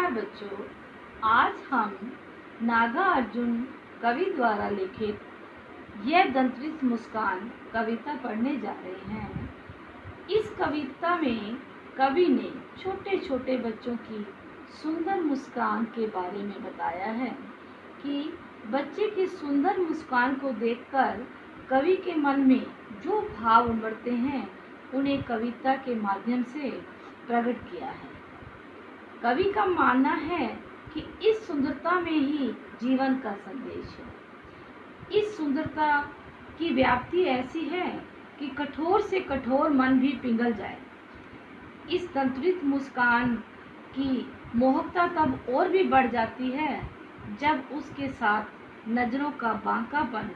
नमस्कार बच्चों, आज हम नागार्जुन कवि द्वारा लिखित यह दंत्रित मुस्कान कविता पढ़ने जा रहे हैं। इस कविता में कवि ने छोटे छोटे बच्चों की सुंदर मुस्कान के बारे में बताया है कि बच्चे की सुंदर मुस्कान को देखकर कवि के मन में जो भाव उमड़ते हैं उन्हें कविता के माध्यम से प्रकट किया है। कवि का मानना है कि इस सुंदरता में ही जीवन का संदेश है। इस सुंदरता की व्याप्ति ऐसी है कि कठोर से कठोर मन भी पिघल जाए। इस तंत्रित मुस्कान की मोहकता तब और भी बढ़ जाती है जब उसके साथ नजरों का बांकापन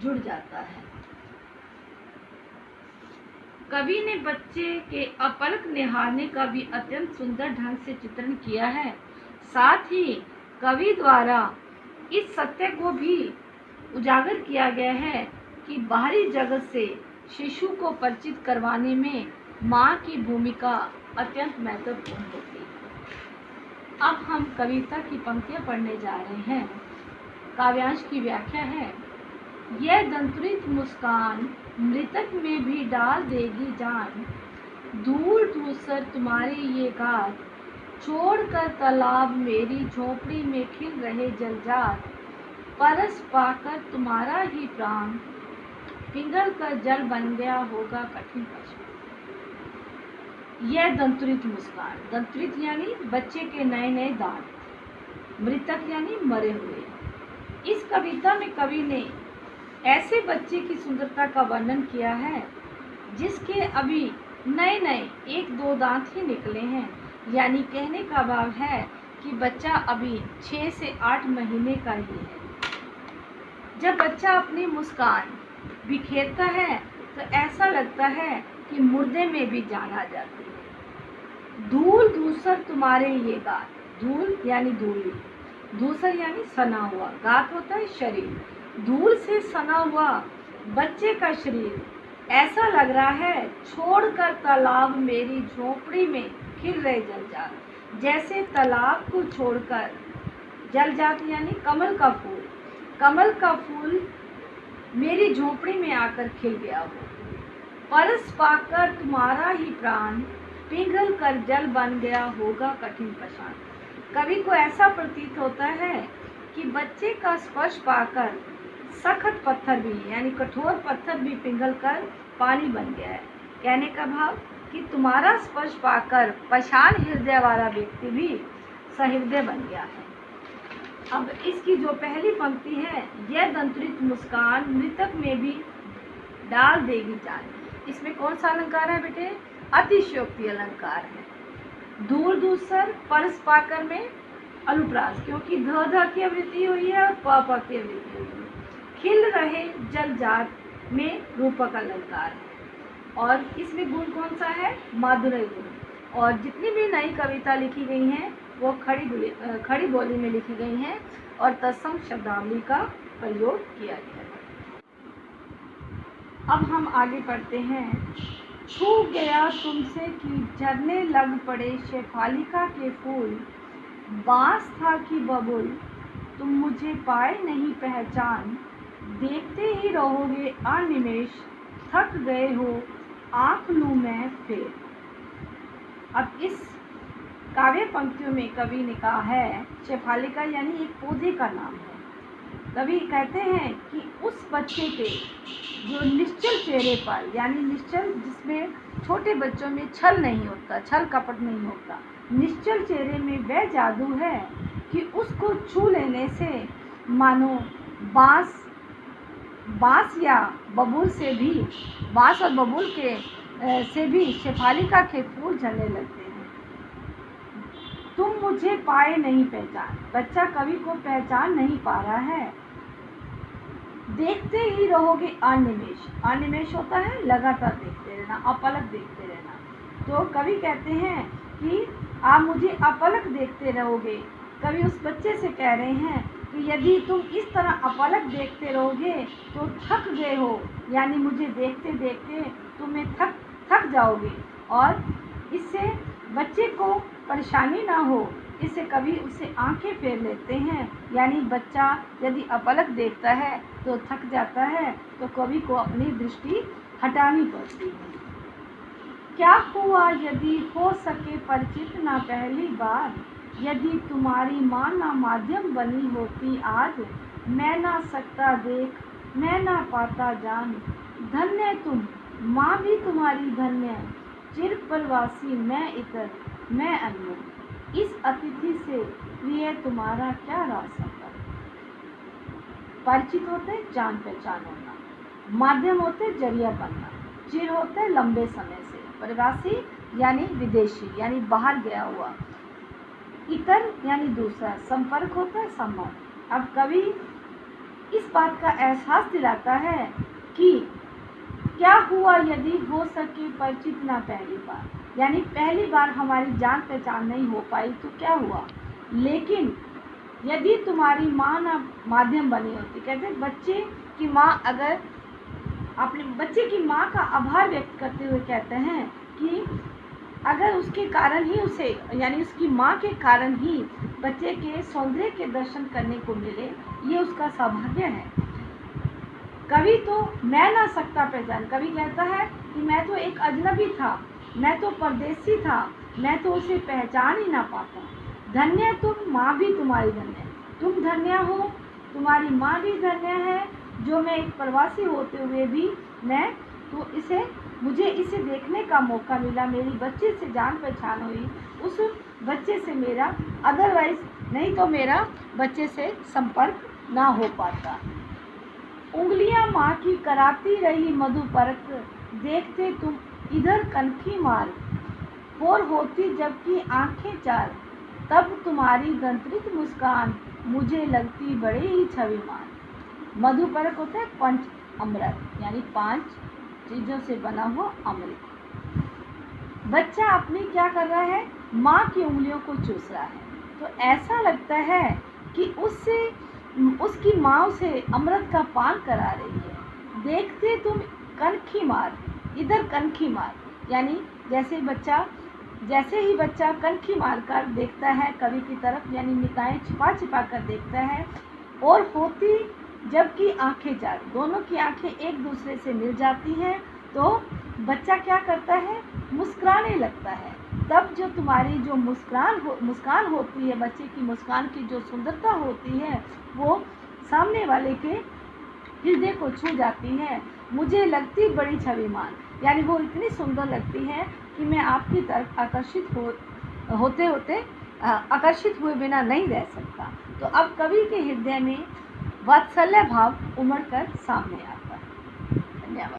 जुड़ जाता है। कवि ने बच्चे के अपलक निहारने का भी अत्यंत सुंदर ढंग से चित्रण किया है। साथ ही कवि द्वारा इस सत्य को भी उजागर किया गया है कि बाहरी जगत से शिशु को परिचित करवाने में माँ की भूमिका अत्यंत महत्वपूर्ण होती है। अब हम कविता की पंक्तियाँ पढ़ने जा रहे हैं। काव्यांश की व्याख्या है, यह दंत्रित मुस्कान मृतक में भी डाल देगी जान, दूर दूसर तुम्हारे ये गात, छोड़कर तालाब मेरी झोपड़ी में खिल रहे जलजात, परस पाकर तुम्हारा ही प्राण, पिघल कर जल बन गया होगा कठिन पशु। यह दंत्रित मुस्कान, दंत्रित यानी बच्चे के नए नए दांत, मृतक यानी मरे हुए। इस कविता में कवि ने ऐसे बच्चे की सुंदरता का वर्णन किया है जिसके अभी नए नए 1-2 दांत ही निकले हैं। यानी कहने का भाव है कि बच्चा अभी 6 से 8 महीने का ही है। जब बच्चा अपनी मुस्कान बिखेरता है तो ऐसा लगता है कि मुर्दे में भी जान आ जाती है। धूल धूसर तुम्हारे ये गात, धूल यानी धूली, धूसर यानी सना हुआ, गात होता है शरीर। धूल से सना हुआ बच्चे का शरीर ऐसा लग रहा है छोड़कर तालाब मेरी झोपड़ी में खिल रहे जलजात। जैसे तालाब को छोड़कर जलजात यानी कमल का फूल मेरी झोपड़ी में आकर खिल गया हो। परस पाकर तुम्हारा ही प्राण, पिघल कर जल बन गया होगा कठिन पशान। कवि को ऐसा प्रतीत होता है कि बच्चे का स्पर्श पाकर सख्त पत्थर भी यानी कठोर पत्थर भी पिघल कर पानी बन गया है। कहने का भाव कि तुम्हारा स्पर्श पाकर पाषाण हृदय वाला व्यक्ति भी सहृदय बन गया है। अब इसकी जो पहली पंक्ति है, यह दंत्रित मुस्कान मृतक में भी डाल देगी जान, इसमें कौन सा अलंकार है बेटे? अतिशयोक्ति अलंकार है। दूर दूसर परस पाकर में अनुप्रास, क्योंकि ध की आवृत्ति हुई है और प की आवृत्ति हुई है। खिल रहे जलजात में रूपक अलंकार है। और इसमें गुण कौन सा है? माधुर्य गुण। और जितनी भी नई कविता लिखी गई हैं वो खड़ी बोली में लिखी गई हैं और तत्सम शब्दावली का प्रयोग किया गया है। अब हम आगे पढ़ते हैं। छू गया तुमसे कि झरने लग पड़े शेफालिका के फूल, बांस था कि बबुल, तुम मुझे पाए नहीं पहचान, देखते ही रहोगे अनिमेष, थक गए हो आँख लूं मैं फिर। अब इस काव्य पंक्तियों में कवि ने कहा है, शेफालिका यानी एक पौधे का नाम है। कवि कहते हैं कि उस बच्चे के जो निश्चल चेहरे पर, यानी निश्चल जिसमें छोटे बच्चों में छल नहीं होता, छल कपट नहीं होता, निश्चल चेहरे में वह जादू है कि उसको छू लेने से मानो बांस या बबूल से भी, बांस और बबूल के से भी शेफालिका के फूल झड़ने लगते हैं। तुम मुझे पाए नहीं पहचान, बच्चा कवि को पहचान नहीं पा रहा है। देखते ही रहोगे अनिमेष, अनिमेष होता है लगातार देखते रहना, अपलक देखते रहना। तो कवि कहते हैं कि आप मुझे अपलक देखते रहोगे। कवि उस बच्चे से कह रहे हैं कि यदि तुम इस तरह अपलक देखते रहोगे तो थक गए हो, यानी मुझे देखते देखते तुम्हें थक जाओगे और इससे बच्चे को परेशानी ना हो इससे कभी उससे आंखें फेर लेते हैं, यानी बच्चा यदि अपलक देखता है तो थक जाता है, तो कवि को अपनी दृष्टि हटानी पड़ती है। क्या हुआ यदि हो सके परिचित ना पहली बार, यदि तुम्हारी माँ ना माध्यम बनी होती आज, मैं ना सकता देख मैं ना पाता जान, धन्य तुम माँ भी तुम्हारी धन्य, चिर प्रवासी मैं इतर मैं अनमोल, इस अतिथि से प्रिय तुम्हारा क्या रास्ता। परिचित होते जान पहचान होना, माध्यम होते जरिया बनना, चिर होते लंबे समय से, प्रवासी यानी विदेशी यानी बाहर गया हुआ, इतर यानी दूसरा, संपर्क होता है संबंध। अब कवि इस बात का एहसास दिलाता है कि क्या हुआ यदि हो सके परिचित ना पहली बार, यानी पहली बार हमारी जान पहचान नहीं हो पाई तो क्या हुआ, लेकिन यदि तुम्हारी माँ ना माध्यम बनी होती, कहते बच्चे की माँ अगर अपने बच्चे की माँ का आभार व्यक्त करते हुए कहते हैं कि अगर उसके कारण ही उसे यानी उसकी माँ के कारण ही बच्चे के सौंदर्य के दर्शन करने को मिले, ये उसका सौभाग्य है। कवि तो मैं ना सकता पहचान, कवि कहता है कि मैं तो एक अजनबी था, मैं तो परदेसी था, मैं तो उसे पहचान ही ना पाता। धन्य तुम माँ भी तुम्हारी धन्य, तुम धन्य हो, तुम्हारी माँ भी धन्य है, जो मैं एक प्रवासी होते हुए भी मैं तो मुझे इसे देखने का मौका मिला, मेरी बच्चे से जान पहचान हुई, उस बच्चे से मेरा अदरवाइज नहीं तो मेरा बच्चे से संपर्क ना हो पाता। उंगलियां माँ की कराती रही मधु परक, देखते तुम इधर कनखी मार, और होती जबकि आंखें चार, तब तुम्हारी दंत्रित मुस्कान मुझे लगती बड़े ही छविमान। मधु परक होता है पंच अमृत, यानी 5 चीज़ों से बना हुआ अमृत। बच्चा अपनी क्या कर रहा है, माँ की उंगलियों को चूस रहा है, तो ऐसा लगता है कि उसकी माँ उसे अमृत का पान करा रही है। देखते तुम कनखी मार, इधर कनखी मार, यानी जैसे ही बच्चा कनखी मार कर देखता है कवि की तरफ, यानी निगाहें छिपा छिपा कर देखता है, और होती जबकि आंखें चार, दोनों की आंखें एक दूसरे से मिल जाती हैं, तो बच्चा क्या करता है, मुस्कुराने लगता है। तब जो तुम्हारी जो मुस्कान होती है, बच्चे की मुस्कान की जो सुंदरता होती है, वो सामने वाले के हृदय को छू जाती है। मुझे लगती बड़ी छविमान, यानी वो इतनी सुंदर लगती है कि मैं आपकी तरफ आकर्षित हुए बिना नहीं रह सकता। तो अब कवि के हृदय में वात्सल्य भाव उमड़ कर सामने आता है। धन्यवाद।